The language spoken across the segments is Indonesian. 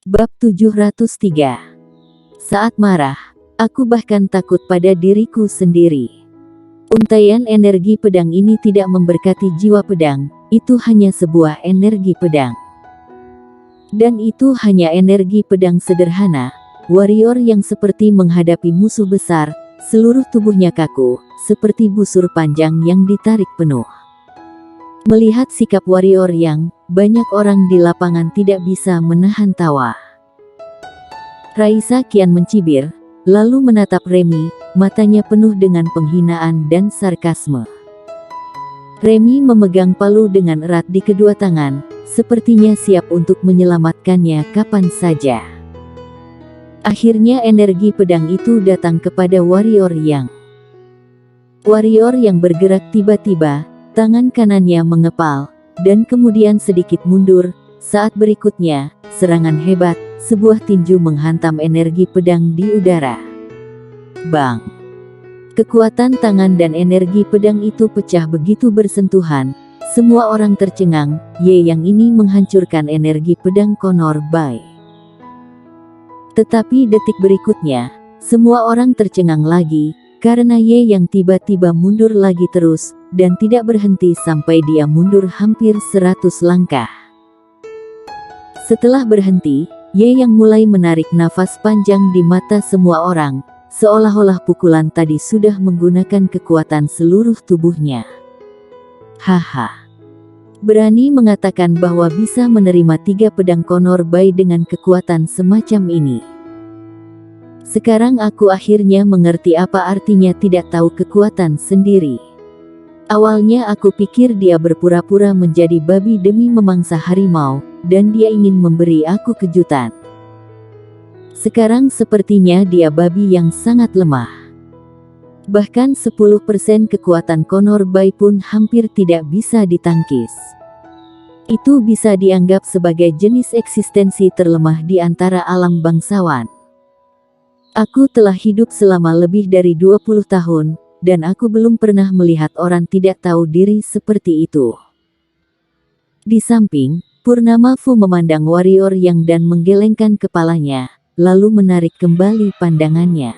Bab 703. Saat marah, aku bahkan takut pada diriku sendiri. Untaian energi pedang ini tidak memberkati jiwa pedang, itu hanya sebuah energi pedang. Dan itu hanya energi pedang sederhana, warrior yang seperti menghadapi musuh besar, seluruh tubuhnya kaku, seperti busur panjang yang ditarik penuh. Melihat sikap warrior yang, banyak orang di lapangan tidak bisa menahan tawa. Raisa kian mencibir, lalu menatap Remy, matanya penuh dengan penghinaan dan sarkasme. Remy memegang palu dengan erat di kedua tangan, sepertinya siap untuk menyelamatkannya kapan saja. Akhirnya energi pedang itu datang kepada warrior yang. Warrior yang bergerak tiba-tiba, tangan kanannya mengepal, dan kemudian sedikit mundur. Saat berikutnya, serangan hebat, sebuah tinju menghantam energi pedang di udara. Bang! Kekuatan tangan dan energi pedang itu pecah begitu bersentuhan. Semua orang tercengang, yang ini menghancurkan energi pedang Conor Bay. Tetapi detik berikutnya, semua orang tercengang lagi, karena yang tiba-tiba mundur lagi terus, dan tidak berhenti sampai dia mundur hampir 100 langkah. Setelah berhenti, yang mulai menarik nafas panjang di mata semua orang, seolah-olah pukulan tadi sudah menggunakan kekuatan seluruh tubuhnya. Haha. Berani mengatakan bahwa bisa menerima 3 pedang Conor Bay dengan kekuatan semacam ini. Sekarang aku akhirnya mengerti apa artinya tidak tahu kekuatan sendiri. Awalnya aku pikir dia berpura-pura menjadi babi demi memangsa harimau, dan dia ingin memberi aku kejutan. Sekarang sepertinya dia babi yang sangat lemah. Bahkan 10% kekuatan Conor Bay pun hampir tidak bisa ditangkis. Itu bisa dianggap sebagai jenis eksistensi terlemah di antara alam bangsawan. Aku telah hidup selama lebih dari 20 tahun, dan aku belum pernah melihat orang tidak tahu diri seperti itu. Di samping, Purnama Fu memandang warrior yang dan menggelengkan kepalanya, lalu menarik kembali pandangannya.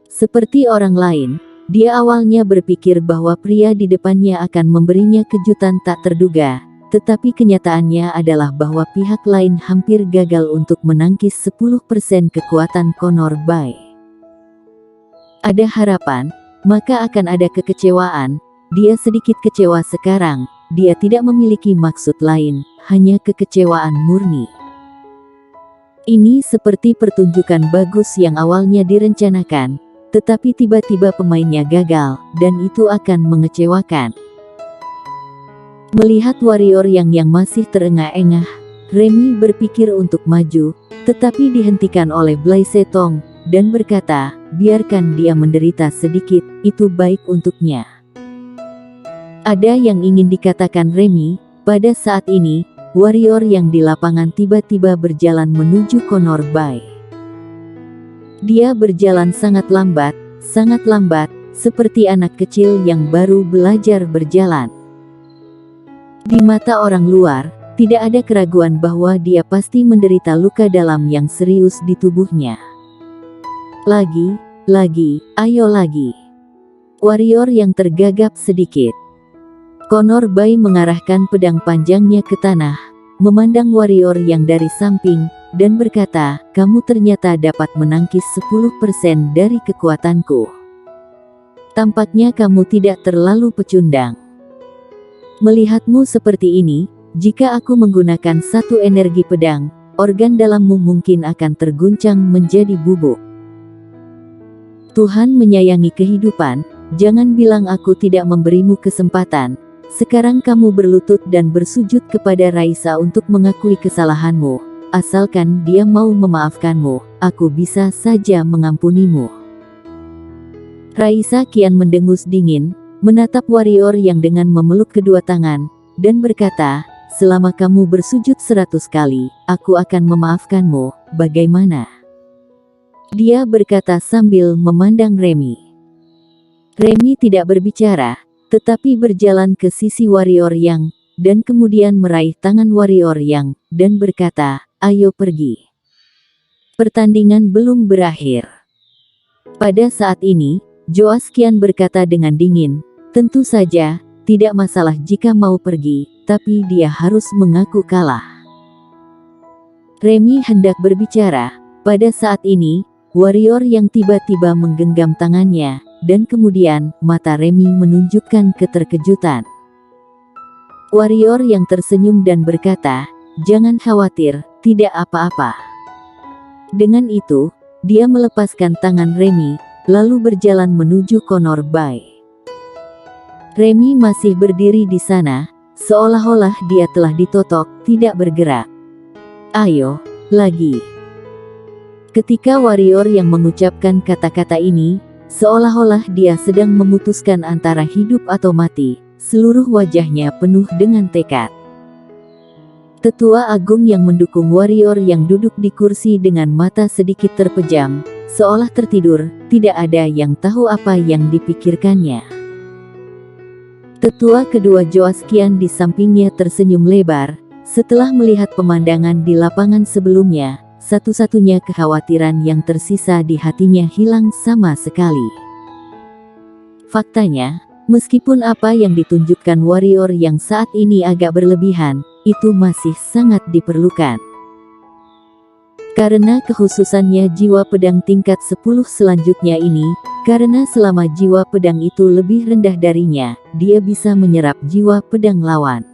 Seperti orang lain, dia awalnya berpikir bahwa pria di depannya akan memberinya kejutan tak terduga, tetapi kenyataannya adalah bahwa pihak lain hampir gagal untuk menangkis 10% kekuatan Conor Bay. Ada harapan, maka akan ada kekecewaan. Dia sedikit kecewa sekarang, dia tidak memiliki maksud lain, hanya kekecewaan murni. Ini seperti pertunjukan bagus yang awalnya direncanakan, tetapi tiba-tiba pemainnya gagal, dan itu akan mengecewakan. Melihat warrior yang masih terengah-engah, Remy berpikir untuk maju, tetapi dihentikan oleh Blaise Tong, dan berkata, biarkan dia menderita sedikit, itu baik untuknya. Ada yang ingin dikatakan Remy. Pada saat ini, warrior yang di lapangan tiba-tiba berjalan menuju Conor Bay. Dia berjalan sangat lambat, seperti anak kecil yang baru belajar berjalan. Di mata orang luar, tidak ada keraguan bahwa dia pasti menderita luka dalam yang serius di tubuhnya. Lagi, ayo lagi. Warrior yang tergagap sedikit. Conor Bay mengarahkan pedang panjangnya ke tanah, memandang warrior yang dari samping, dan berkata, kamu ternyata dapat menangkis 10% dari kekuatanku. Tampaknya kamu tidak terlalu pecundang. Melihatmu seperti ini, jika aku menggunakan satu energi pedang, organ dalammu mungkin akan terguncang menjadi bubuk. Tuhan menyayangi kehidupan, jangan bilang aku tidak memberimu kesempatan. Sekarang kamu berlutut dan bersujud kepada Raisa untuk mengakui kesalahanmu. Asalkan dia mau memaafkanmu, aku bisa saja mengampunimu. Raisa kian mendengus dingin, menatap warrior yang dengan memeluk kedua tangan, dan berkata, selama kamu bersujud 100 kali, aku akan memaafkanmu, bagaimana? Dia berkata sambil memandang Remy. Remy tidak berbicara, tetapi berjalan ke sisi warrior yang, dan kemudian meraih tangan warrior yang, dan berkata, ayo pergi. Pertandingan belum berakhir. Pada saat ini, Joas kian berkata dengan dingin, tentu saja, tidak masalah jika mau pergi, tapi dia harus mengaku kalah. Remy hendak berbicara. Pada saat ini, warrior yang tiba-tiba menggenggam tangannya, dan kemudian, mata Remy menunjukkan keterkejutan. Warrior yang tersenyum dan berkata, jangan khawatir, tidak apa-apa. Dengan itu, dia melepaskan tangan Remy, lalu berjalan menuju Conor Bay. Remy masih berdiri di sana, seolah-olah dia telah ditotok, tidak bergerak. Ayo, lagi. Ketika warrior yang mengucapkan kata-kata ini, seolah-olah dia sedang memutuskan antara hidup atau mati, seluruh wajahnya penuh dengan tekad. Tetua agung yang mendukung warrior yang duduk di kursi dengan mata sedikit terpejam, seolah tertidur, tidak ada yang tahu apa yang dipikirkannya. Tetua kedua Joas kian di sampingnya tersenyum lebar, setelah melihat pemandangan di lapangan sebelumnya, satu-satunya kekhawatiran yang tersisa di hatinya hilang sama sekali. Faktanya, meskipun apa yang ditunjukkan warrior yang saat ini agak berlebihan, itu masih sangat diperlukan. Karena kekhususannya jiwa pedang tingkat 10 selanjutnya ini, karena selama jiwa pedang itu lebih rendah darinya, dia bisa menyerap jiwa pedang lawan.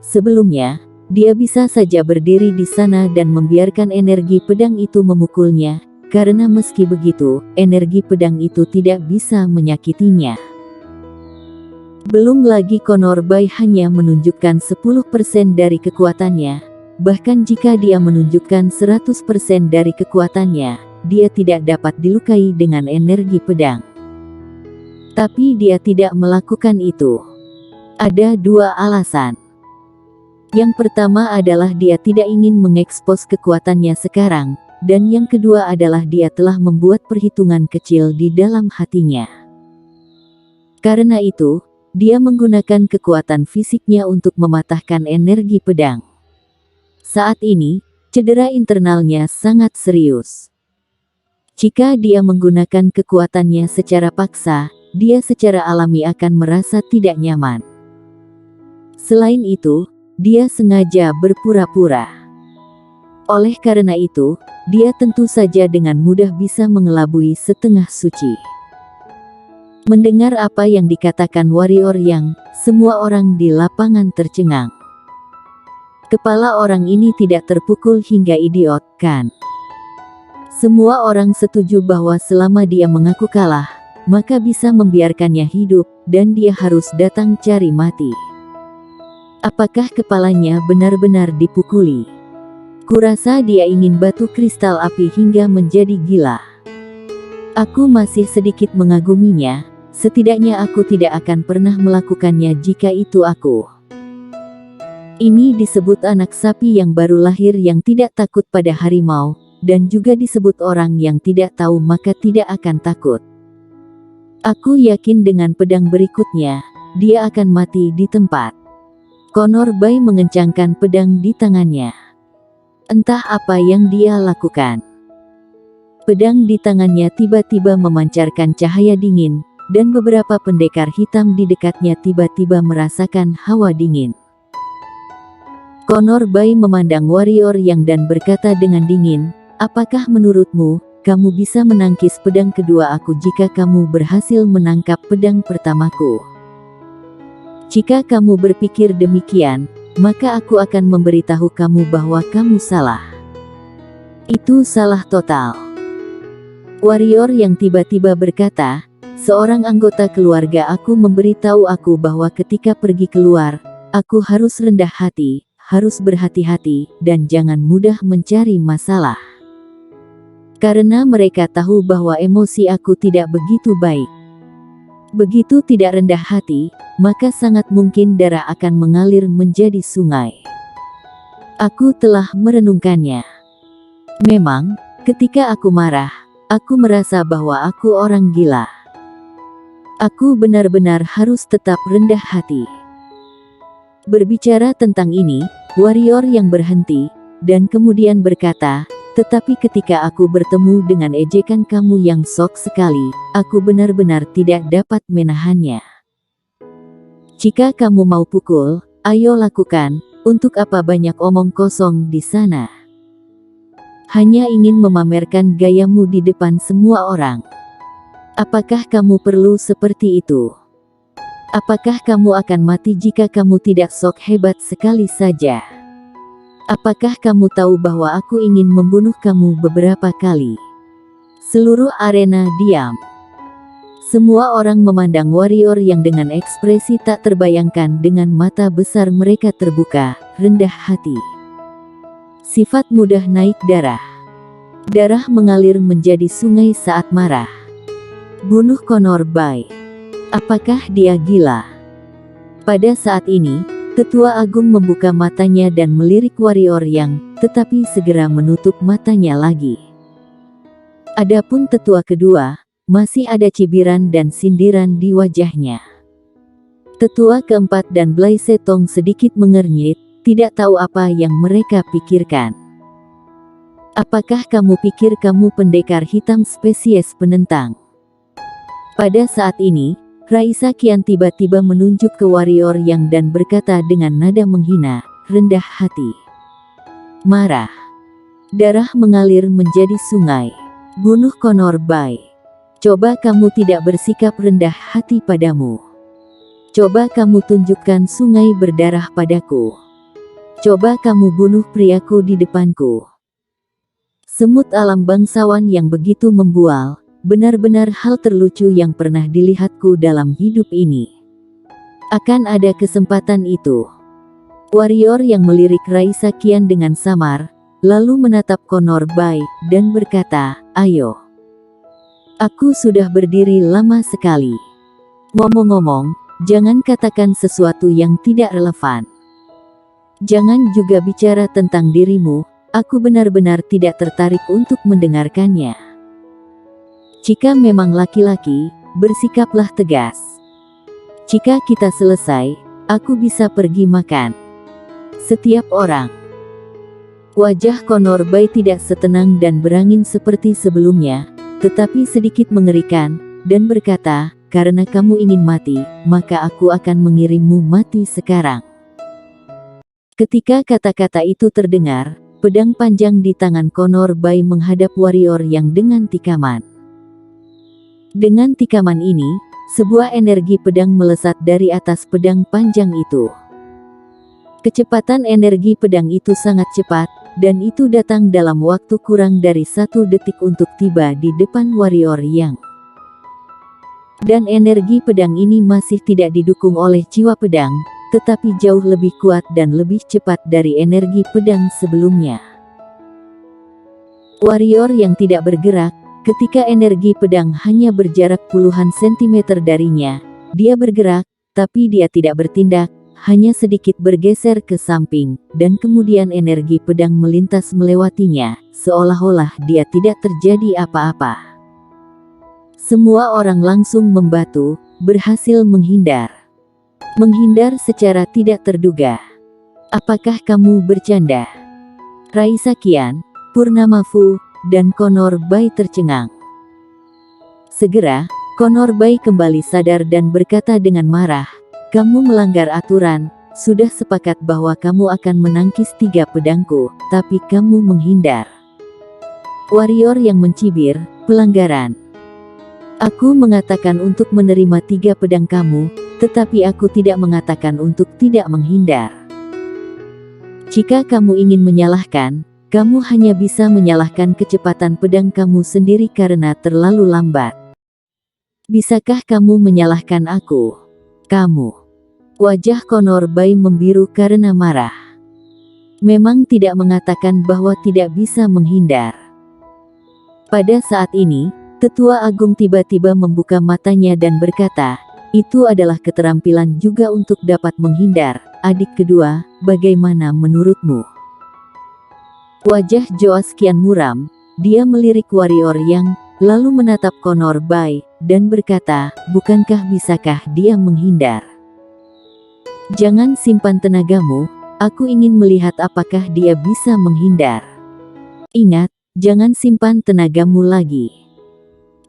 Sebelumnya, dia bisa saja berdiri di sana dan membiarkan energi pedang itu memukulnya, karena meski begitu, energi pedang itu tidak bisa menyakitinya. Belum lagi Conor Bay hanya menunjukkan 10% dari kekuatannya, bahkan jika dia menunjukkan 100% dari kekuatannya, dia tidak dapat dilukai dengan energi pedang. Tapi dia tidak melakukan itu. Ada dua alasan. Yang pertama adalah dia tidak ingin mengekspos kekuatannya sekarang, dan yang kedua adalah dia telah membuat perhitungan kecil di dalam hatinya. Karena itu, dia menggunakan kekuatan fisiknya untuk mematahkan energi pedang. Saat ini, cedera internalnya sangat serius. Jika dia menggunakan kekuatannya secara paksa, dia secara alami akan merasa tidak nyaman. Selain itu, dia sengaja berpura-pura. Oleh karena itu, dia tentu saja dengan mudah bisa mengelabui setengah suci. Mendengar apa yang dikatakan warrior yang, semua orang di lapangan tercengang. Kepala orang ini tidak terpukul hingga idiot, kan? Semua orang setuju bahwa selama dia mengaku kalah, maka bisa membiarkannya hidup, dan dia harus datang cari mati. Apakah kepalanya benar-benar dipukuli? Kurasa dia ingin batu kristal api hingga menjadi gila. Aku masih sedikit mengaguminya, setidaknya aku tidak akan pernah melakukannya jika itu aku. Ini disebut anak sapi yang baru lahir yang tidak takut pada harimau, dan juga disebut orang yang tidak tahu maka tidak akan takut. Aku yakin dengan pedang berikutnya, dia akan mati di tempat. Conor Bay mengencangkan pedang di tangannya. Entah apa yang dia lakukan. Pedang di tangannya tiba-tiba memancarkan cahaya dingin, dan beberapa pendekar hitam di dekatnya tiba-tiba merasakan hawa dingin. Conor Bay memandang warrior yang dan berkata dengan dingin, apakah menurutmu, kamu bisa menangkis pedang kedua aku jika kamu berhasil menangkap pedang pertamaku? Jika kamu berpikir demikian, maka aku akan memberitahu kamu bahwa kamu salah. Itu salah total. Warrior yang tiba-tiba berkata, seorang anggota keluarga aku memberitahu aku bahwa ketika pergi keluar, aku harus rendah hati, harus berhati-hati, dan jangan mudah mencari masalah. Karena mereka tahu bahwa emosi aku tidak begitu baik. Begitu tidak rendah hati, maka sangat mungkin darah akan mengalir menjadi sungai. Aku telah merenungkannya. Memang, ketika aku marah, aku merasa bahwa aku orang gila. Aku benar-benar harus tetap rendah hati. Berbicara tentang ini, warrior yang berhenti, dan kemudian berkata, tetapi ketika aku bertemu dengan ejekan kamu yang sok sekali, aku benar-benar tidak dapat menahannya. Jika kamu mau pukul, ayo lakukan, untuk apa banyak omong kosong di sana? Hanya ingin memamerkan gayamu di depan semua orang. Apakah kamu perlu seperti itu? Apakah kamu akan mati jika kamu tidak sok hebat sekali saja? Apakah kamu tahu bahwa aku ingin membunuh kamu beberapa kali? Seluruh arena diam. Semua orang memandang warrior yang dengan ekspresi tak terbayangkan, dengan mata besar mereka terbuka, rendah hati. Sifat mudah naik darah. Darah mengalir menjadi sungai saat marah. Bunuh Conor Bay. Apakah dia gila? Pada saat ini, Tetua Agung membuka matanya dan melirik warrior yang, tetapi segera menutup matanya lagi. Adapun tetua kedua, masih ada cibiran dan sindiran di wajahnya. Tetua keempat dan Blaise Tong sedikit mengernyit, tidak tahu apa yang mereka pikirkan. Apakah kamu pikir kamu pendekar hitam spesies penentang? Pada saat ini, Raisa Qian tiba-tiba menunjuk ke warrior yang dan berkata dengan nada menghina, rendah hati. Marah. Darah mengalir menjadi sungai. Bunuh Conor Bay. Coba kamu tidak bersikap rendah hati padamu. Coba kamu tunjukkan sungai berdarah padaku. Coba kamu bunuh priaku di depanku. Semut alam bangsawan yang begitu membual, benar-benar hal terlucu yang pernah dilihatku dalam hidup ini. Akan ada kesempatan itu. Warrior yang melirik Raisa Qian dengan samar, lalu menatap Conor Bay, dan berkata, ayo. Aku sudah berdiri lama sekali. Ngomong-ngomong, jangan katakan sesuatu yang tidak relevan. Jangan juga bicara tentang dirimu, aku benar-benar tidak tertarik untuk mendengarkannya. Jika memang laki-laki, bersikaplah tegas. Jika kita selesai, aku bisa pergi makan. Setiap orang. Wajah Conor Bay tidak setenang dan berangin seperti sebelumnya, tetapi sedikit mengerikan, dan berkata, karena kamu ingin mati, maka aku akan mengirimmu mati sekarang. Ketika kata-kata itu terdengar, pedang panjang di tangan Conor Bay menghadap warrior yang dengan tikaman. Dengan tikaman ini, sebuah energi pedang melesat dari atas pedang panjang itu. Kecepatan energi pedang itu sangat cepat, dan itu datang dalam waktu kurang dari 1 detik untuk tiba di depan warrior yang. Dan energi pedang ini masih tidak didukung oleh jiwa pedang, tetapi jauh lebih kuat dan lebih cepat dari energi pedang sebelumnya. Warrior yang tidak bergerak, ketika energi pedang hanya berjarak puluhan sentimeter darinya, dia bergerak, tapi dia tidak bertindak, hanya sedikit bergeser ke samping, dan kemudian energi pedang melintas melewatinya, seolah-olah dia tidak terjadi apa-apa. Semua orang langsung membatu, berhasil menghindar. Menghindar secara tidak terduga. Apakah kamu bercanda? Raisa Qian, Purnama Fu, dan Conor Bay tercengang. Segera, Conor Bay kembali sadar dan berkata dengan marah, kamu melanggar aturan, sudah sepakat bahwa kamu akan menangkis 3 pedangku, tapi kamu menghindar. Warrior yang mencibir, pelanggaran. Aku mengatakan untuk menerima 3 pedang kamu, tetapi aku tidak mengatakan untuk tidak menghindar. Jika kamu ingin menyalahkan, kamu hanya bisa menyalahkan kecepatan pedang kamu sendiri karena terlalu lambat. Bisakah kamu menyalahkan aku? Kamu. Wajah Conor Bay membiru karena marah. Memang tidak mengatakan bahwa tidak bisa menghindar. Pada saat ini, Tetua Agung tiba-tiba membuka matanya dan berkata, itu adalah keterampilan juga untuk dapat menghindar, adik kedua, bagaimana menurutmu? Wajah Joas kian muram, dia melirik warrior yang, lalu menatap Conor Bay, dan berkata, bukankah bisakah dia menghindar? Jangan simpan tenagamu, Aku ingin melihat apakah dia bisa menghindar. Ingat, jangan simpan tenagamu lagi.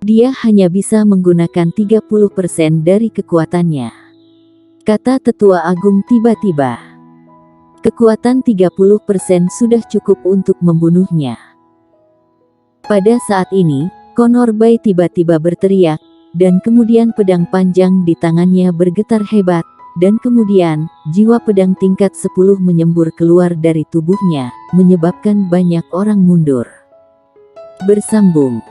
Dia hanya bisa menggunakan 30% dari kekuatannya. Kata Tetua Agung tiba-tiba. Kekuatan 30% sudah cukup untuk membunuhnya. Pada saat ini, Connor Bay tiba-tiba berteriak, dan kemudian pedang panjang di tangannya bergetar hebat, dan kemudian, jiwa pedang tingkat 10 menyembur keluar dari tubuhnya, menyebabkan banyak orang mundur. Bersambung.